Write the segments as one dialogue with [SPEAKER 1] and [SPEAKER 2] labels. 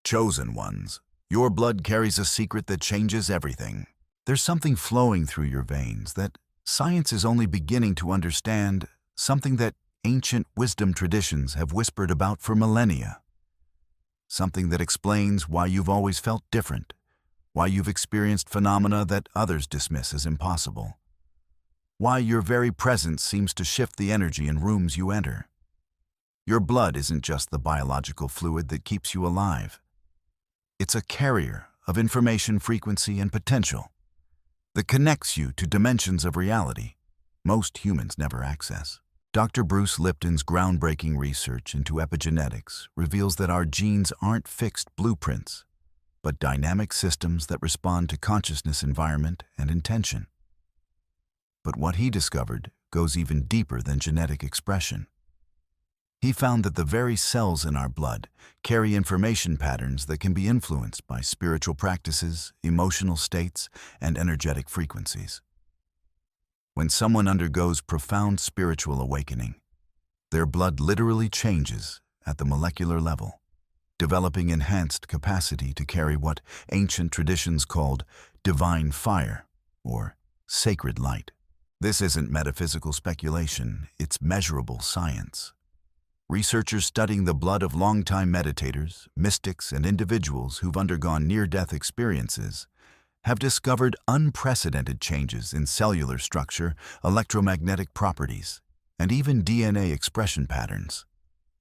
[SPEAKER 1] Chosen ones, your blood carries a secret that changes everything. There's something flowing through your veins that science is only beginning to understand, something that ancient wisdom traditions have whispered about for millennia. Something that explains why you've always felt different, why you've experienced phenomena that others dismiss as impossible, why your very presence seems to shift the energy in rooms you enter. Your blood isn't just the biological fluid that keeps you alive. It's a carrier of information, frequency, and potential that connects you to dimensions of reality most humans never access. Dr. Bruce Lipton's groundbreaking research into epigenetics reveals that our genes aren't fixed blueprints, but dynamic systems that respond to consciousness, environment, and intention. But what he discovered goes even deeper than genetic expression. He found that the very cells in our blood carry information patterns that can be influenced by spiritual practices, emotional states, and energetic frequencies. When someone undergoes profound spiritual awakening, their blood literally changes at the molecular level, developing enhanced capacity to carry what ancient traditions called divine fire or sacred light. This isn't metaphysical speculation, it's measurable science. Researchers studying the blood of longtime meditators, mystics, and individuals who've undergone near-death experiences have discovered unprecedented changes in cellular structure, electromagnetic properties, and even DNA expression patterns.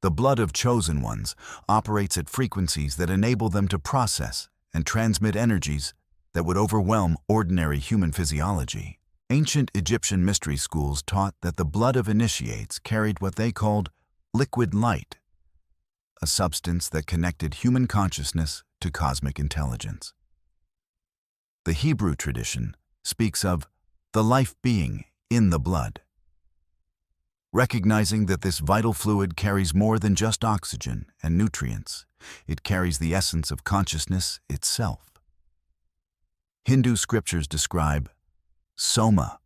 [SPEAKER 1] The blood of chosen ones operates at frequencies that enable them to process and transmit energies that would overwhelm ordinary human physiology. Ancient Egyptian mystery schools taught that the blood of initiates carried what they called liquid light, a substance that connected human consciousness to cosmic intelligence. The Hebrew tradition speaks of the life being in the blood, recognizing that this vital fluid carries more than just oxygen and nutrients. It carries the essence of consciousness itself. Hindu scriptures describe Soma,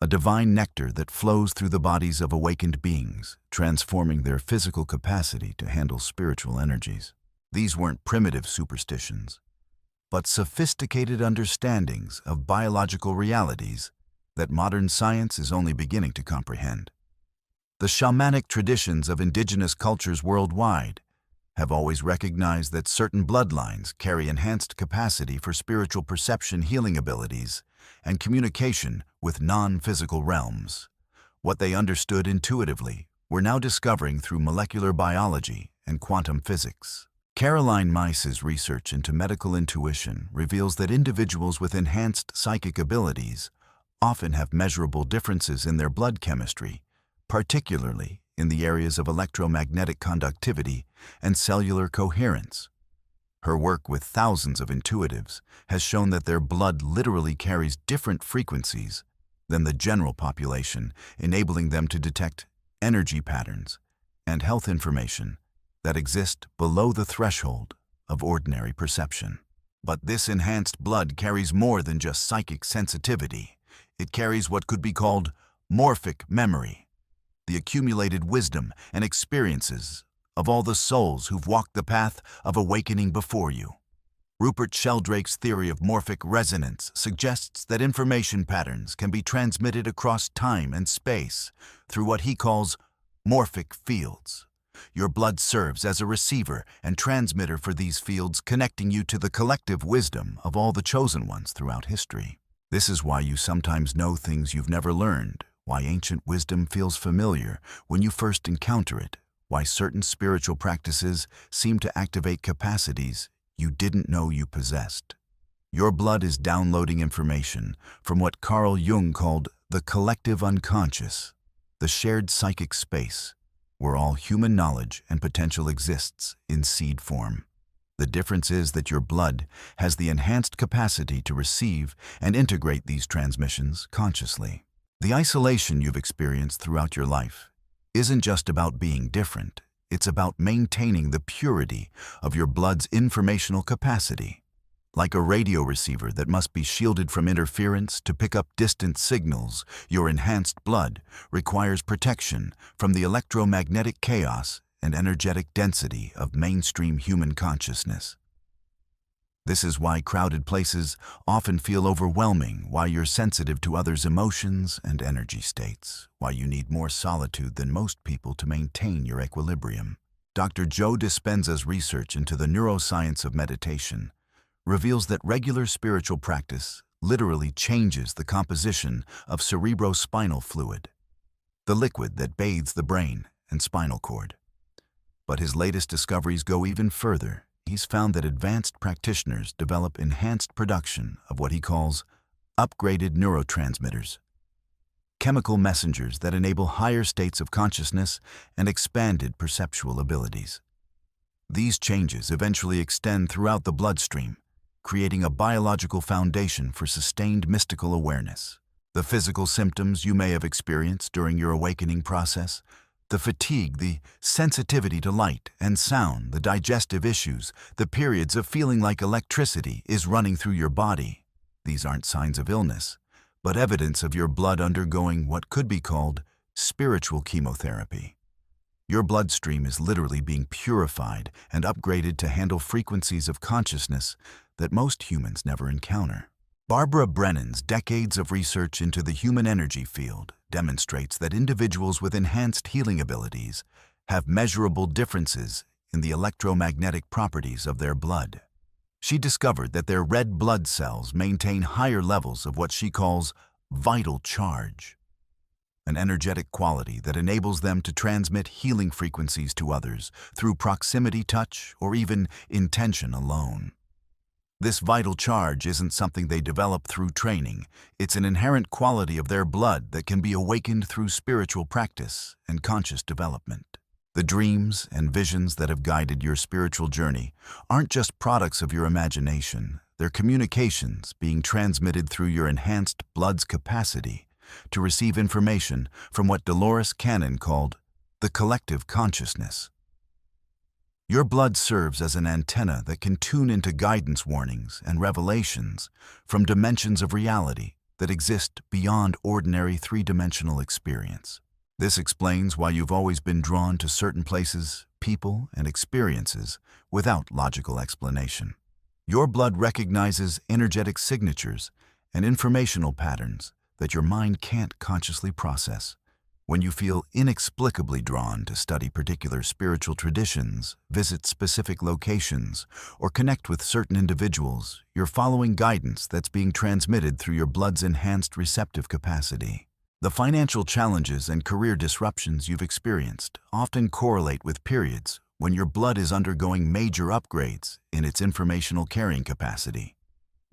[SPEAKER 1] a divine nectar that flows through the bodies of awakened beings, transforming their physical capacity to handle spiritual energies. These weren't primitive superstitions, but sophisticated understandings of biological realities that modern science is only beginning to comprehend. The shamanic traditions of indigenous cultures worldwide have always recognized that certain bloodlines carry enhanced capacity for spiritual perception, healing abilities, and communication with non-physical realms. What they understood intuitively, we're now discovering through molecular biology and quantum physics. Caroline Myss's research into medical intuition reveals that individuals with enhanced psychic abilities often have measurable differences in their blood chemistry, particularly in the areas of electromagnetic conductivity and cellular coherence. Her work with thousands of intuitives has shown that their blood literally carries different frequencies than the general population, enabling them to detect energy patterns and health information that exist below the threshold of ordinary perception. But this enhanced blood carries more than just psychic sensitivity. It carries what could be called morphic memory, the accumulated wisdom and experiences of all the souls who've walked the path of awakening before you. Rupert Sheldrake's theory of morphic resonance suggests that information patterns can be transmitted across time and space through what he calls morphic fields. Your blood serves as a receiver and transmitter for these fields, connecting you to the collective wisdom of all the chosen ones throughout history. This is why you sometimes know things you've never learned, why ancient wisdom feels familiar when you first encounter it, why certain spiritual practices seem to activate capacities you didn't know you possessed. Your blood is downloading information from what Carl Jung called the collective unconscious, the shared psychic space, where all human knowledge and potential exists in seed form. The difference is that your blood has the enhanced capacity to receive and integrate these transmissions consciously. The isolation you've experienced throughout your life isn't just about being different, it's about maintaining the purity of your blood's informational capacity. Like a radio receiver that must be shielded from interference to pick up distant signals, your enhanced blood requires protection from the electromagnetic chaos and energetic density of mainstream human consciousness. This is why crowded places often feel overwhelming, why you're sensitive to others' emotions and energy states, why you need more solitude than most people to maintain your equilibrium. Dr. Joe Dispenza's research into the neuroscience of meditation reveals that regular spiritual practice literally changes the composition of cerebrospinal fluid, the liquid that bathes the brain and spinal cord. But his latest discoveries go even further. He's found that advanced practitioners develop enhanced production of what he calls upgraded neurotransmitters, chemical messengers that enable higher states of consciousness and expanded perceptual abilities. These changes eventually extend throughout the bloodstream, creating a biological foundation for sustained mystical awareness. The physical symptoms you may have experienced during your awakening process, the fatigue, the sensitivity to light and sound, the digestive issues, the periods of feeling like electricity is running through your body. These aren't signs of illness, but evidence of your blood undergoing what could be called spiritual chemotherapy. Your bloodstream is literally being purified and upgraded to handle frequencies of consciousness that most humans never encounter. Barbara Brennan's decades of research into the human energy field demonstrates that individuals with enhanced healing abilities have measurable differences in the electromagnetic properties of their blood. She discovered that their red blood cells maintain higher levels of what she calls vital charge, an energetic quality that enables them to transmit healing frequencies to others through proximity touch or even intention alone. This vital charge isn't something they develop through training. It's an inherent quality of their blood that can be awakened through spiritual practice and conscious development. The dreams and visions that have guided your spiritual journey aren't just products of your imagination. They're communications being transmitted through your enhanced blood's capacity to receive information from what Dolores Cannon called the collective consciousness. Your blood serves as an antenna that can tune into guidance warnings and revelations from dimensions of reality that exist beyond ordinary three-dimensional experience. This explains why you've always been drawn to certain places, people, and experiences without logical explanation. Your blood recognizes energetic signatures and informational patterns that your mind can't consciously process. When you feel inexplicably drawn to study particular spiritual traditions, visit specific locations, or connect with certain individuals, you're following guidance that's being transmitted through your blood's enhanced receptive capacity. The financial challenges and career disruptions you've experienced often correlate with periods when your blood is undergoing major upgrades in its informational carrying capacity.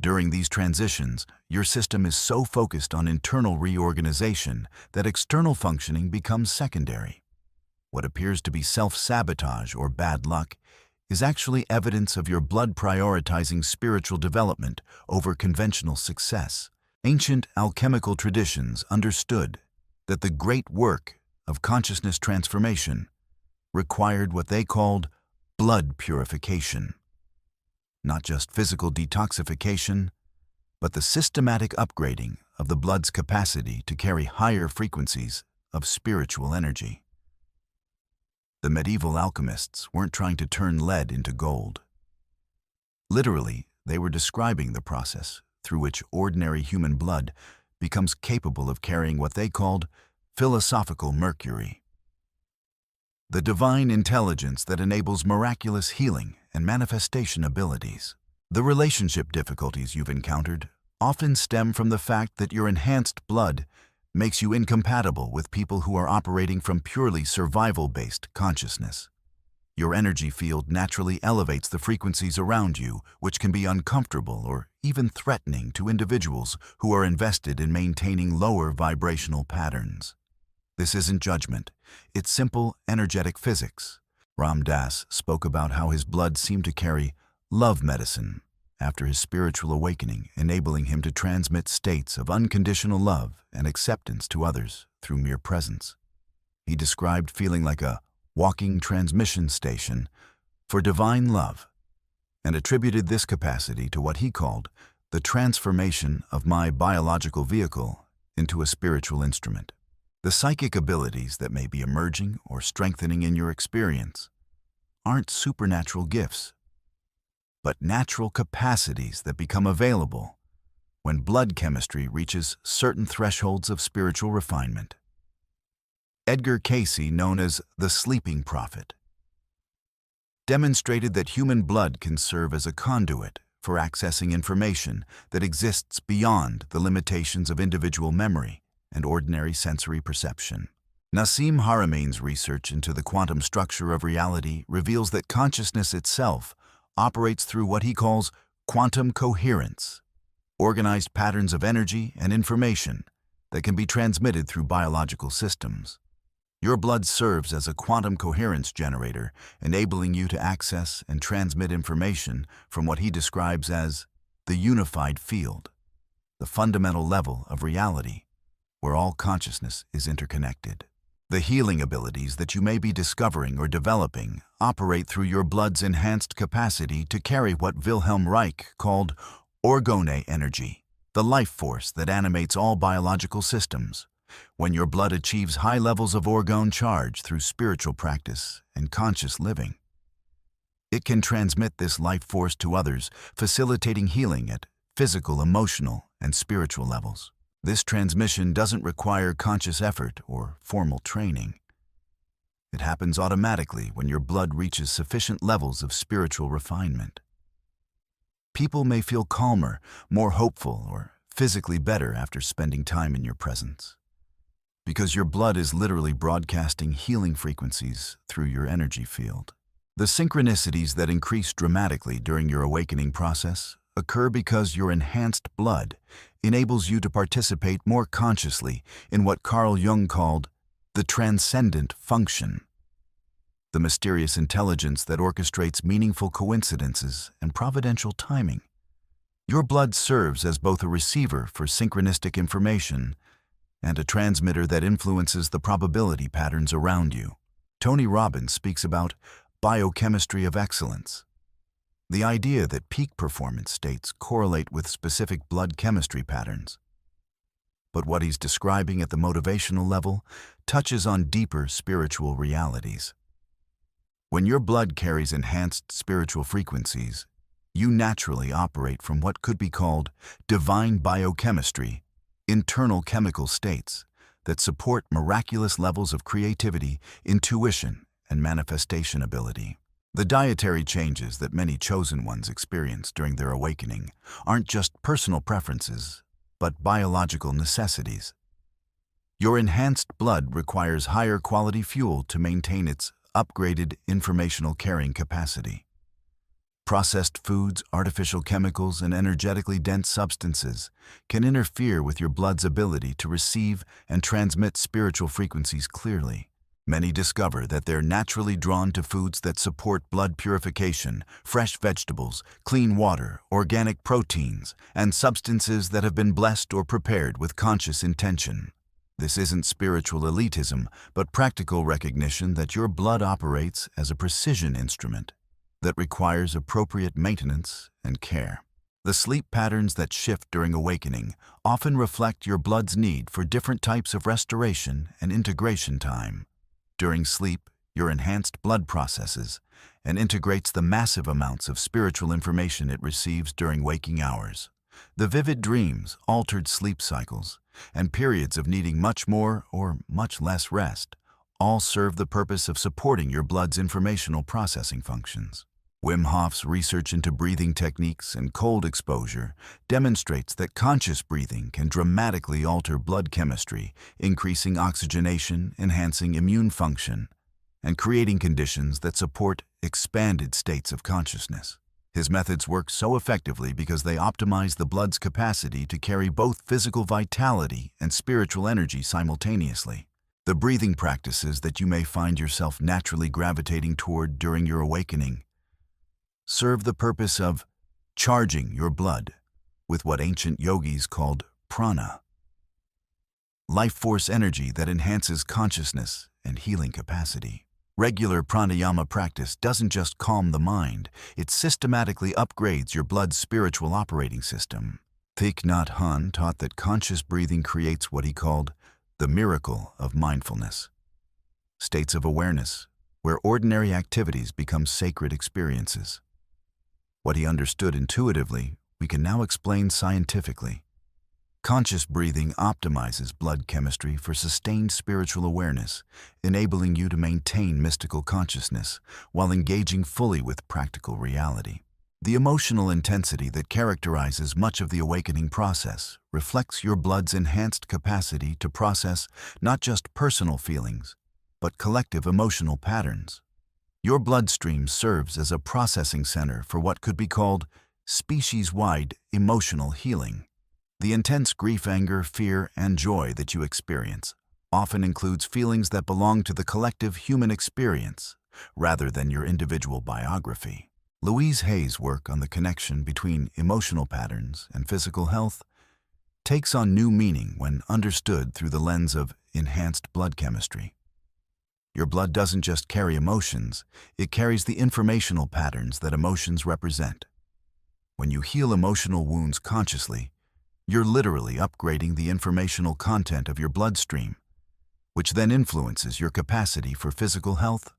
[SPEAKER 1] During these transitions, your system is so focused on internal reorganization that external functioning becomes secondary. What appears to be self-sabotage or bad luck is actually evidence of your blood prioritizing spiritual development over conventional success. Ancient alchemical traditions understood that the great work of consciousness transformation required what they called blood purification. Not just physical detoxification, but the systematic upgrading of the blood's capacity to carry higher frequencies of spiritual energy. The medieval alchemists weren't trying to turn lead into gold. Literally, they were describing the process through which ordinary human blood becomes capable of carrying what they called philosophical mercury, the divine intelligence that enables miraculous healing and manifestation abilities. The relationship difficulties you've encountered often stem from the fact that your enhanced blood makes you incompatible with people who are operating from purely survival-based consciousness. Your energy field naturally elevates the frequencies around you, which can be uncomfortable or even threatening to individuals who are invested in maintaining lower vibrational patterns. This isn't judgment, it's simple energetic physics. Ram Dass spoke about how his blood seemed to carry love medicine after his spiritual awakening, enabling him to transmit states of unconditional love and acceptance to others through mere presence. He described feeling like a walking transmission station for divine love and attributed this capacity to what he called the transformation of my biological vehicle into a spiritual instrument. The psychic abilities that may be emerging or strengthening in your experience aren't supernatural gifts, but natural capacities that become available when blood chemistry reaches certain thresholds of spiritual refinement. Edgar Cayce, known as the Sleeping Prophet, demonstrated that human blood can serve as a conduit for accessing information that exists beyond the limitations of individual memory and ordinary sensory perception. Nassim Haramein's research into the quantum structure of reality reveals that consciousness itself operates through what he calls quantum coherence, organized patterns of energy and information that can be transmitted through biological systems. Your blood serves as a quantum coherence generator, enabling you to access and transmit information from what he describes as the unified field, the fundamental level of reality, where all consciousness is interconnected. The healing abilities that you may be discovering or developing operate through your blood's enhanced capacity to carry what Wilhelm Reich called orgone energy, the life force that animates all biological systems. When your blood achieves high levels of orgone charge through spiritual practice and conscious living, it can transmit this life force to others, facilitating healing at physical, emotional, and spiritual levels. This transmission doesn't require conscious effort or formal training. It happens automatically when your blood reaches sufficient levels of spiritual refinement. People may feel calmer, more hopeful, or physically better after spending time in your presence, because your blood is literally broadcasting healing frequencies through your energy field. The synchronicities that increase dramatically during your awakening process occur because your enhanced blood enables you to participate more consciously in what Carl Jung called the transcendent function, the mysterious intelligence that orchestrates meaningful coincidences and providential timing. Your blood serves as both a receiver for synchronistic information and a transmitter that influences the probability patterns around you. Tony Robbins speaks about biochemistry of excellence, the idea that peak performance states correlate with specific blood chemistry patterns. But what he's describing at the motivational level touches on deeper spiritual realities. When your blood carries enhanced spiritual frequencies, you naturally operate from what could be called divine biochemistry, internal chemical states that support miraculous levels of creativity, intuition, and manifestation ability. The dietary changes that many chosen ones experience during their awakening aren't just personal preferences, but biological necessities. Your enhanced blood requires higher quality fuel to maintain its upgraded informational carrying capacity. Processed foods, artificial chemicals, and energetically dense substances can interfere with your blood's ability to receive and transmit spiritual frequencies clearly. Many discover that they're naturally drawn to foods that support blood purification, fresh vegetables, clean water, organic proteins, and substances that have been blessed or prepared with conscious intention. This isn't spiritual elitism, but practical recognition that your blood operates as a precision instrument that requires appropriate maintenance and care. The sleep patterns that shift during awakening often reflect your blood's need for different types of restoration and integration time. During sleep, your enhanced blood processes and integrates the massive amounts of spiritual information it receives during waking hours. The vivid dreams, altered sleep cycles, and periods of needing much more or much less rest all serve the purpose of supporting your blood's informational processing functions. Wim Hof's research into breathing techniques and cold exposure demonstrates that conscious breathing can dramatically alter blood chemistry, increasing oxygenation, enhancing immune function, and creating conditions that support expanded states of consciousness. His methods work so effectively because they optimize the blood's capacity to carry both physical vitality and spiritual energy simultaneously. The breathing practices that you may find yourself naturally gravitating toward during your awakening serve the purpose of charging your blood with what ancient yogis called prana, life force energy that enhances consciousness and healing capacity. Regular pranayama practice doesn't just calm the mind, it systematically upgrades your blood's spiritual operating system. Thich Nhat Hanh taught that conscious breathing creates what he called the miracle of mindfulness, states of awareness where ordinary activities become sacred experiences. What he understood intuitively, we can now explain scientifically. Conscious breathing optimizes blood chemistry for sustained spiritual awareness, enabling you to maintain mystical consciousness while engaging fully with practical reality. The emotional intensity that characterizes much of the awakening process reflects your blood's enhanced capacity to process not just personal feelings, but collective emotional patterns. Your bloodstream serves as a processing center for what could be called species-wide emotional healing. The intense grief, anger, fear, and joy that you experience often includes feelings that belong to the collective human experience rather than your individual biography. Louise Hay's work on the connection between emotional patterns and physical health takes on new meaning when understood through the lens of enhanced blood chemistry. Your blood doesn't just carry emotions, it carries the informational patterns that emotions represent. When you heal emotional wounds consciously, you're literally upgrading the informational content of your bloodstream, which then influences your capacity for physical health,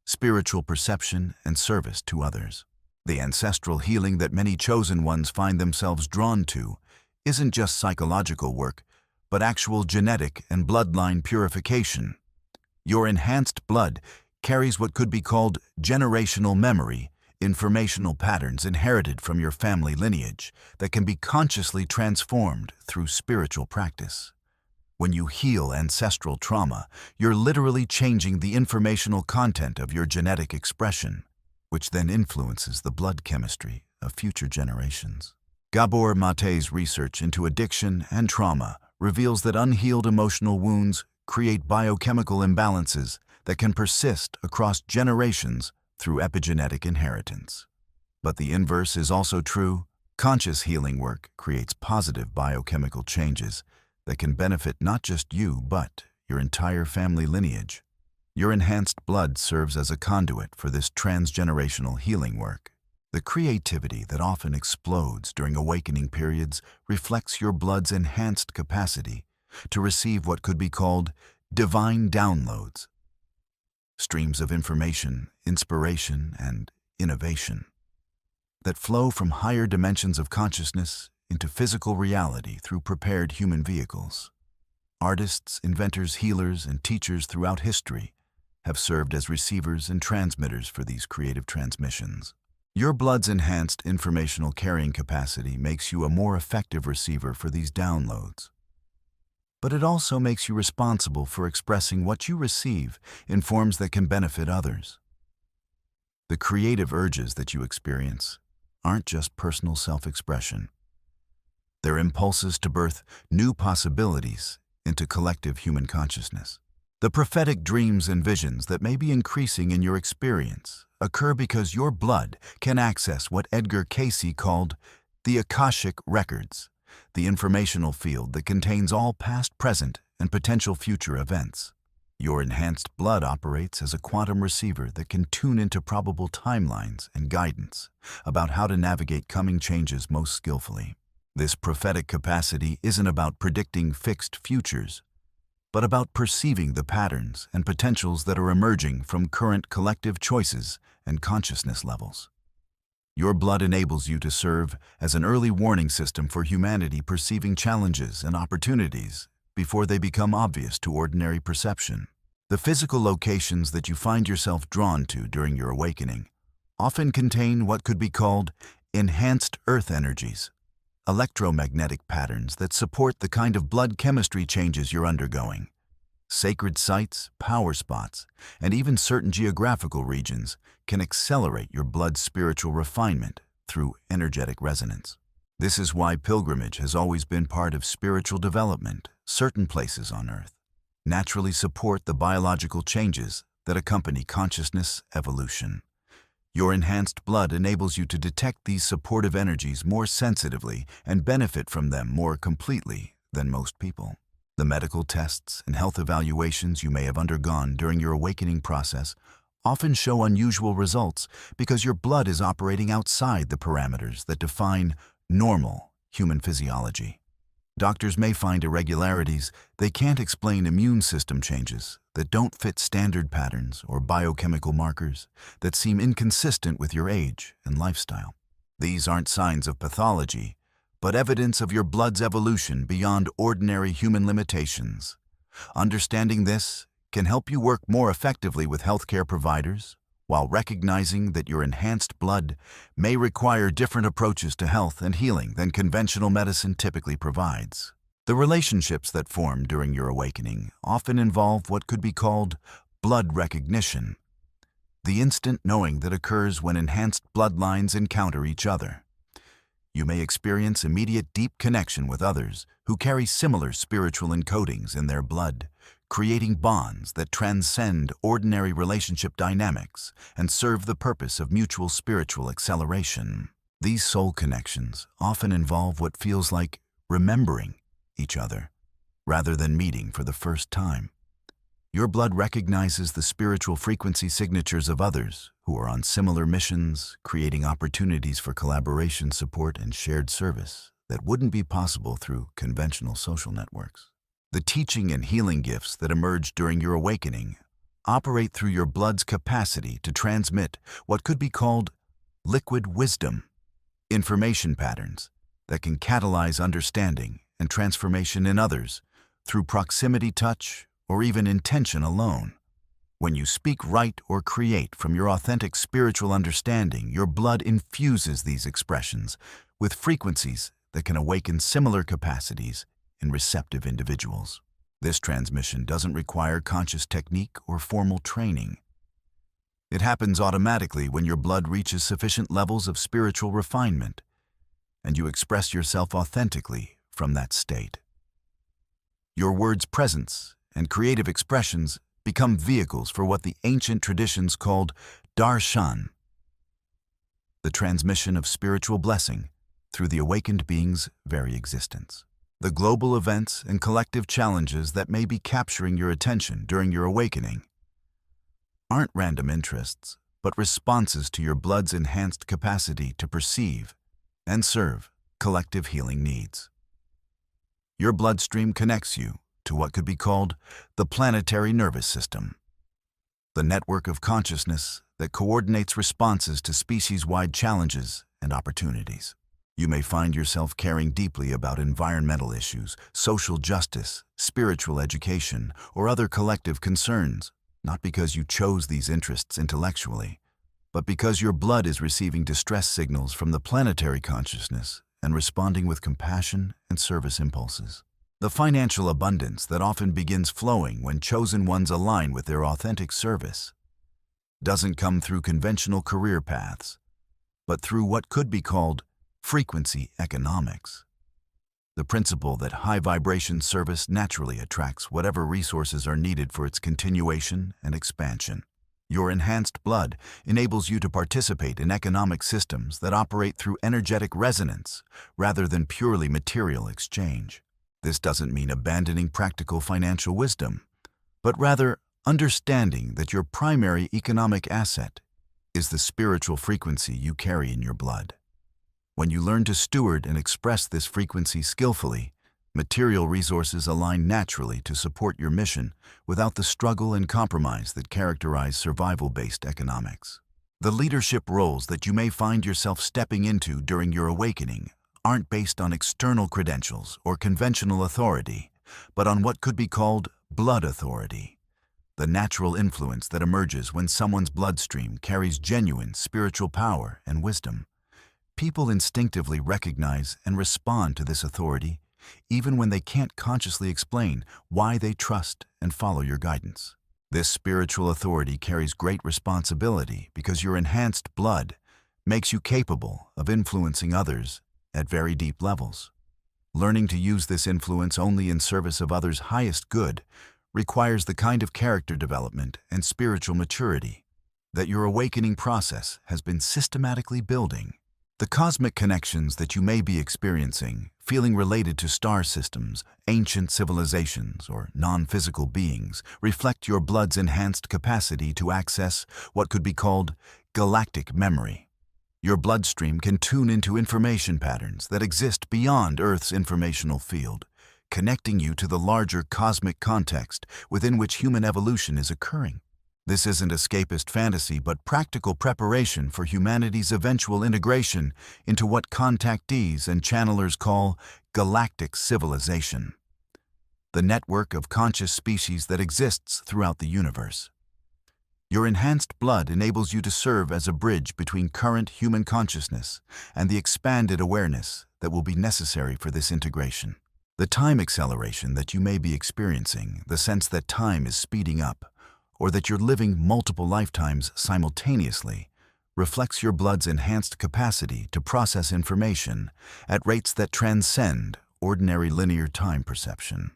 [SPEAKER 1] spiritual perception, and service to others. The ancestral healing that many chosen ones find themselves drawn to isn't just psychological work, but actual genetic and bloodline purification. Your enhanced blood carries what could be called generational memory, informational patterns inherited from your family lineage that can be consciously transformed through spiritual practice. When you heal ancestral trauma, you're literally changing the informational content of your genetic expression, which then influences the blood chemistry of future generations. Gabor Mate's research into addiction and trauma reveals that unhealed emotional wounds create biochemical imbalances that can persist across generations through epigenetic inheritance. But the inverse is also true. Conscious healing work creates positive biochemical changes that can benefit not just you, but your entire family lineage. Your enhanced blood serves as a conduit for this transgenerational healing work. The creativity that often explodes during awakening periods reflects your blood's enhanced capacity to receive what could be called divine downloads, streams of information, inspiration, and innovation that flow from higher dimensions of consciousness into physical reality through prepared human vehicles. Artists, inventors, healers, and teachers throughout history have served as receivers and transmitters for these creative transmissions. Your blood's enhanced informational carrying capacity makes you a more effective receiver for these downloads. But it also makes you responsible for expressing what you receive in forms that can benefit others. The creative urges that you experience aren't just personal self-expression. They're impulses to birth new possibilities into collective human consciousness. The prophetic dreams and visions that may be increasing in your experience occur because your blood can access what Edgar Cayce called the Akashic Records, the informational field that contains all past, present, and potential future events. Your enhanced blood operates as a quantum receiver that can tune into probable timelines and guidance about how to navigate coming changes most skillfully. This prophetic capacity isn't about predicting fixed futures, but about perceiving the patterns and potentials that are emerging from current collective choices and consciousness levels. Your blood enables you to serve as an early warning system for humanity perceiving challenges and opportunities before they become obvious to ordinary perception. The physical locations that you find yourself drawn to during your awakening often contain what could be called enhanced earth energies, electromagnetic patterns that support the kind of blood chemistry changes you're undergoing. Sacred sites, power spots, and even certain geographical regions can accelerate your blood's spiritual refinement through energetic resonance. This is why pilgrimage has always been part of spiritual development. Certain places on Earth naturally support the biological changes that accompany consciousness evolution. Your enhanced blood enables you to detect these supportive energies more sensitively and benefit from them more completely than most people. The medical tests and health evaluations you may have undergone during your awakening process often show unusual results because your blood is operating outside the parameters that define normal human physiology. Doctors may find irregularities they can't explain, immune system changes that don't fit standard patterns, or biochemical markers that seem inconsistent with your age and lifestyle. These aren't signs of pathology, but evidence of your blood's evolution beyond ordinary human limitations. Understanding this can help you work more effectively with healthcare providers, while recognizing that your enhanced blood may require different approaches to health and healing than conventional medicine typically provides. The relationships that form during your awakening often involve what could be called blood recognition, the instant knowing that occurs when enhanced bloodlines encounter each other. You may experience immediate deep connection with others who carry similar spiritual encodings in their blood, creating bonds that transcend ordinary relationship dynamics and serve the purpose of mutual spiritual acceleration. These soul connections often involve what feels like remembering each other, rather than meeting for the first time. Your blood recognizes the spiritual frequency signatures of others who are on similar missions, creating opportunities for collaboration, support, and shared service that wouldn't be possible through conventional social networks. The teaching and healing gifts that emerge during your awakening operate through your blood's capacity to transmit what could be called liquid wisdom, information patterns that can catalyze understanding and transformation in others through proximity, touch, or even intention alone. When you speak, write, or create from your authentic spiritual understanding, your blood infuses these expressions with frequencies that can awaken similar capacities in receptive individuals. This transmission doesn't require conscious technique or formal training. It happens automatically when your blood reaches sufficient levels of spiritual refinement, and you express yourself authentically from that state. Your words' presence and creative expressions become vehicles for what the ancient traditions called darshan, the transmission of spiritual blessing through the awakened being's very existence. The global events and collective challenges that may be capturing your attention during your awakening aren't random interests, but responses to your blood's enhanced capacity to perceive and serve collective healing needs. Your bloodstream connects you to what could be called the planetary nervous system, the network of consciousness that coordinates responses to species-wide challenges and opportunities. You may find yourself caring deeply about environmental issues, social justice, spiritual education, or other collective concerns, not because you chose these interests intellectually, but because your blood is receiving distress signals from the planetary consciousness and responding with compassion and service impulses. The financial abundance that often begins flowing when chosen ones align with their authentic service doesn't come through conventional career paths, but through what could be called frequency economics, the principle that high-vibration service naturally attracts whatever resources are needed for its continuation and expansion. Your enhanced blood enables you to participate in economic systems that operate through energetic resonance rather than purely material exchange. This doesn't mean abandoning practical financial wisdom, but rather understanding that your primary economic asset is the spiritual frequency you carry in your blood. When you learn to steward and express this frequency skillfully, material resources align naturally to support your mission without the struggle and compromise that characterize survival-based economics. The leadership roles that you may find yourself stepping into during your awakening aren't based on external credentials or conventional authority, but on what could be called blood authority, the natural influence that emerges when someone's bloodstream carries genuine spiritual power and wisdom. People instinctively recognize and respond to this authority, even when they can't consciously explain why they trust and follow your guidance. This spiritual authority carries great responsibility because your enhanced blood makes you capable of influencing others at very deep levels. Learning to use this influence only in service of others' highest good requires the kind of character development and spiritual maturity that your awakening process has been systematically building. The cosmic connections that you may be experiencing, feeling related to star systems, ancient civilizations, or non-physical beings, reflect your blood's enhanced capacity to access what could be called galactic memory. Your bloodstream can tune into information patterns that exist beyond Earth's informational field, connecting you to the larger cosmic context within which human evolution is occurring. This isn't escapist fantasy, but practical preparation for humanity's eventual integration into what contactees and channelers call galactic civilization, the network of conscious species that exists throughout the universe. Your enhanced blood enables you to serve as a bridge between current human consciousness and the expanded awareness that will be necessary for this integration. The time acceleration that you may be experiencing, the sense that time is speeding up, or that you're living multiple lifetimes simultaneously, reflects your blood's enhanced capacity to process information at rates that transcend ordinary linear time perception.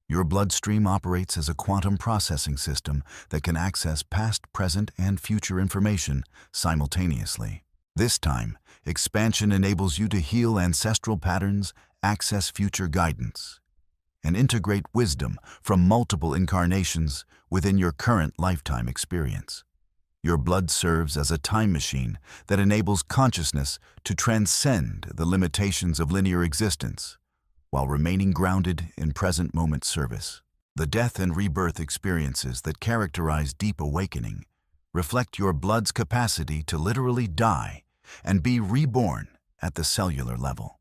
[SPEAKER 1] Your bloodstream operates as a quantum processing system that can access past, present, and future information simultaneously. This time, expansion enables you to heal ancestral patterns, access future guidance, and integrate wisdom from multiple incarnations within your current lifetime experience. Your blood serves as a time machine that enables consciousness to transcend the limitations of linear existence while remaining grounded in present moment service. The death and rebirth experiences that characterize deep awakening reflect your blood's capacity to literally die and be reborn at the cellular level.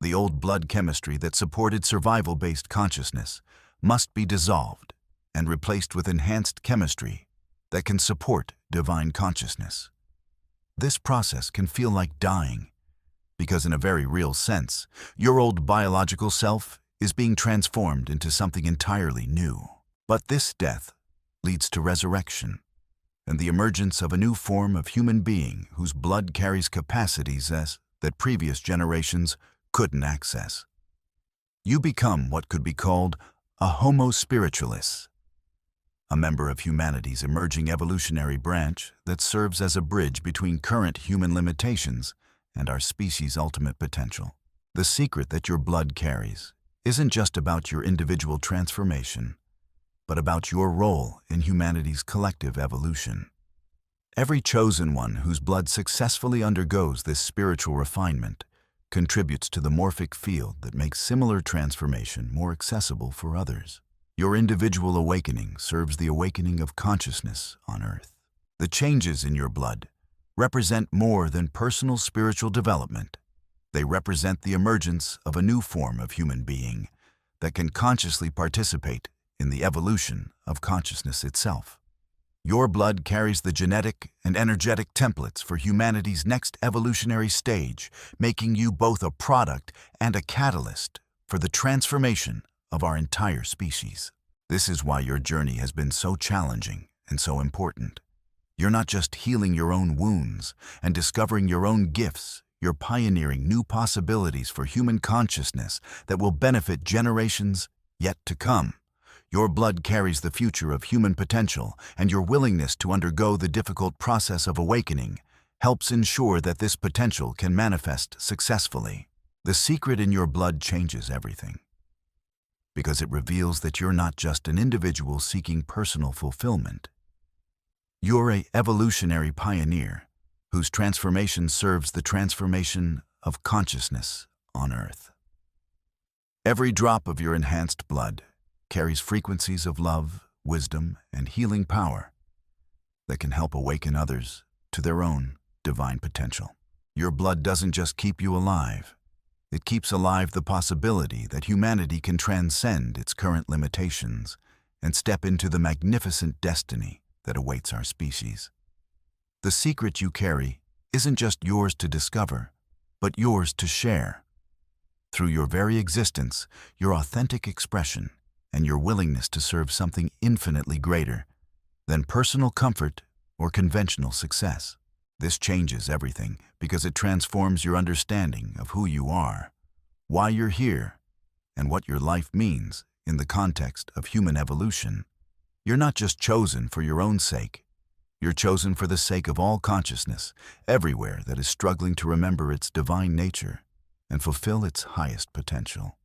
[SPEAKER 1] The old blood chemistry that supported survival-based consciousness must be dissolved and replaced with enhanced chemistry that can support divine consciousness. This process can feel like dying, because in a very real sense, your old biological self is being transformed into something entirely new. But this death leads to resurrection and the emergence of a new form of human being whose blood carries capacities that previous generations couldn't access. You become what could be called a Homo spiritualis, a member of humanity's emerging evolutionary branch that serves as a bridge between current human limitations and our species' ultimate potential. The secret that your blood carries isn't just about your individual transformation, but about your role in humanity's collective evolution. Every chosen one whose blood successfully undergoes this spiritual refinement contributes to the morphic field that makes similar transformation more accessible for others. Your individual awakening serves the awakening of consciousness on Earth. The changes in your blood represent more than personal spiritual development. They represent the emergence of a new form of human being that can consciously participate in the evolution of consciousness itself. Your blood carries the genetic and energetic templates for humanity's next evolutionary stage, making you both a product and a catalyst for the transformation of our entire species. This is why your journey has been so challenging and so important. You're not just healing your own wounds and discovering your own gifts, you're pioneering new possibilities for human consciousness that will benefit generations yet to come. Your blood carries the future of human potential, and your willingness to undergo the difficult process of awakening helps ensure that this potential can manifest successfully. The secret in your blood changes everything, because it reveals that you're not just an individual seeking personal fulfillment. You're an evolutionary pioneer whose transformation serves the transformation of consciousness on Earth. Every drop of your enhanced blood carries frequencies of love, wisdom, and healing power that can help awaken others to their own divine potential. Your blood doesn't just keep you alive, it keeps alive the possibility that humanity can transcend its current limitations and step into the magnificent destiny that awaits our species. The secret you carry isn't just yours to discover, but yours to share. Through your very existence, your authentic expression, and your willingness to serve something infinitely greater than personal comfort or conventional success. This changes everything because it transforms your understanding of who you are, why you're here, and what your life means in the context of human evolution. You're not just chosen for your own sake. You're chosen for the sake of all consciousness, everywhere that is struggling to remember its divine nature and fulfill its highest potential.